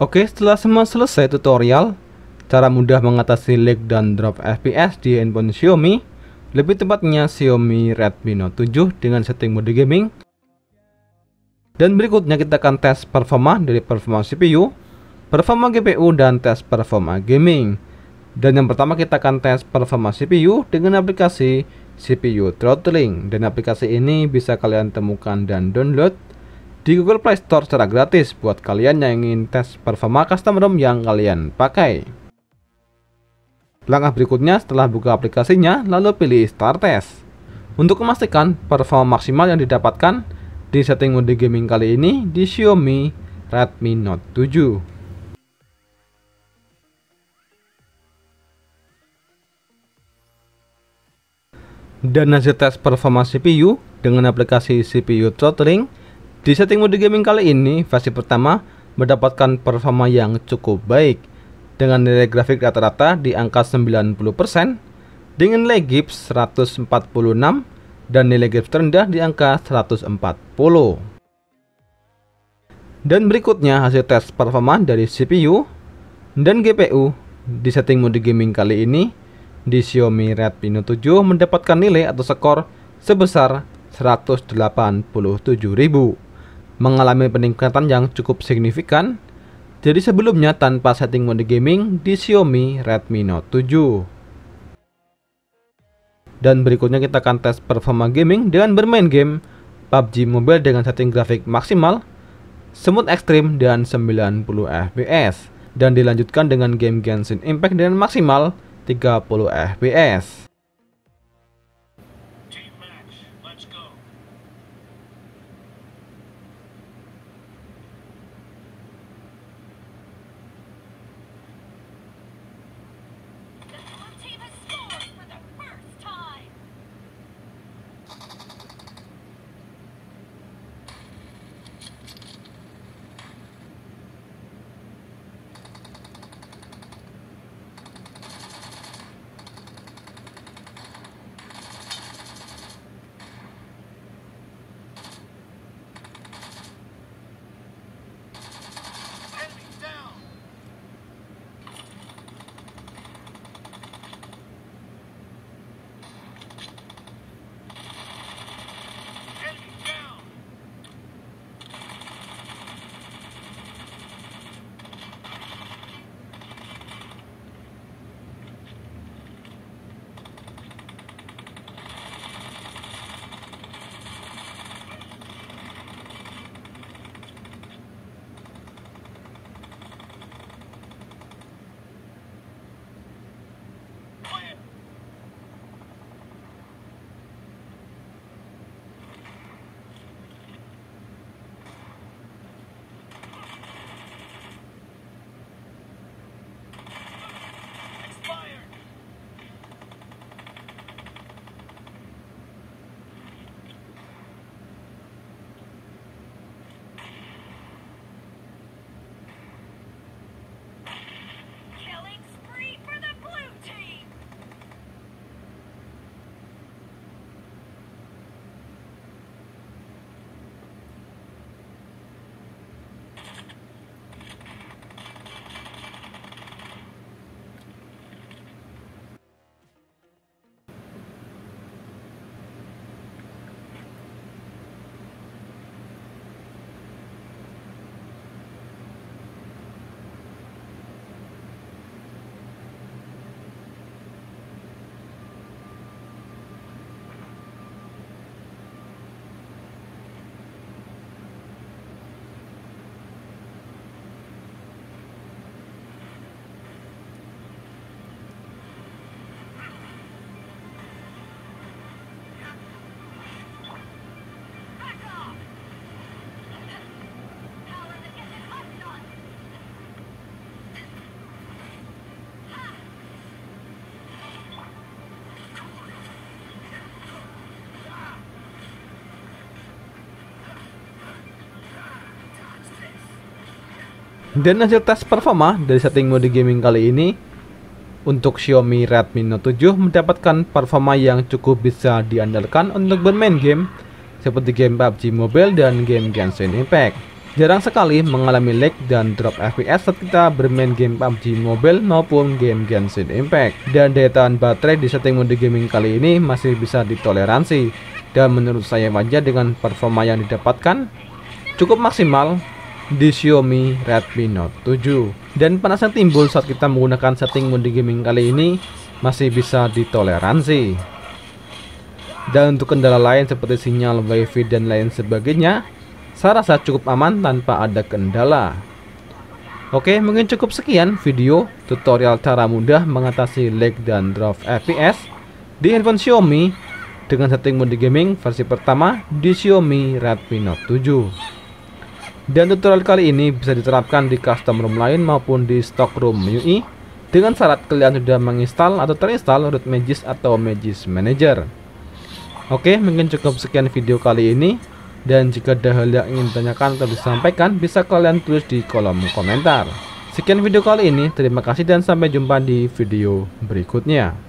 Oke, setelah semua selesai tutorial cara mudah mengatasi lag dan drop FPS di handphone Xiaomi, lebih tepatnya Xiaomi Redmi Note 7 dengan setting mode gaming. Dan berikutnya kita akan tes performa dari performa CPU, performa GPU, dan tes performa gaming. Dan yang pertama kita akan tes performa CPU dengan aplikasi CPU Throttling, dan aplikasi ini bisa kalian temukan dan download di Google Play Store secara gratis buat kalian yang ingin tes performa custom ROM yang kalian pakai. Langkah berikutnya setelah buka aplikasinya, lalu pilih Start Test. Untuk memastikan performa maksimal yang didapatkan di setting mode gaming kali ini di Xiaomi Redmi Note 7. Dan hasil tes performa CPU dengan aplikasi CPU Throttling di setting mode gaming kali ini, versi pertama mendapatkan performa yang cukup baik dengan nilai grafik rata-rata di angka 90% dengan nilai gips 146 dan nilai gips terendah di angka 140. Dan berikutnya hasil tes performa dari CPU dan GPU di setting mode gaming kali ini di Xiaomi Redmi Note 7 mendapatkan nilai atau skor sebesar 187.000, mengalami peningkatan yang cukup signifikan dari sebelumnya tanpa setting mode gaming di Xiaomi Redmi Note 7. Dan berikutnya kita akan tes performa gaming dengan bermain game PUBG Mobile dengan setting grafik maksimal, smooth ekstrim, dan 90 fps, dan dilanjutkan dengan game Genshin Impact dengan maksimal 30 fps. Dan hasil tes performa dari setting mode gaming kali ini untuk Xiaomi Redmi Note 7 mendapatkan performa yang cukup bisa diandalkan untuk bermain game seperti game PUBG Mobile dan game Genshin Impact. Jarang sekali mengalami lag dan drop FPS saat kita bermain game PUBG Mobile maupun game Genshin Impact. Dan daya tahan baterai di setting mode gaming kali ini masih bisa ditoleransi. Dan menurut saya wajar dengan performa yang didapatkan cukup maksimal di Xiaomi Redmi Note 7. Dan panas yang timbul saat kita menggunakan setting mode gaming kali ini masih bisa ditoleransi. Dan untuk kendala lain seperti sinyal WiFi dan lain sebagainya, saya rasa cukup aman tanpa ada kendala. Oke, mungkin cukup sekian video tutorial cara mudah mengatasi lag dan drop FPS di handphone Xiaomi dengan setting mode gaming versi pertama di Xiaomi Redmi Note 7. Dan tutorial kali ini bisa diterapkan di custom ROM lain maupun di stock ROM MIUI dengan syarat kalian sudah menginstal atau terinstall root Magisk atau Magisk Manager. Oke, mungkin cukup sekian video kali ini. Dan jika ada hal yang ingin ditanyakan atau disampaikan, bisa kalian tulis di kolom komentar. Sekian video kali ini, terima kasih dan sampai jumpa di video berikutnya.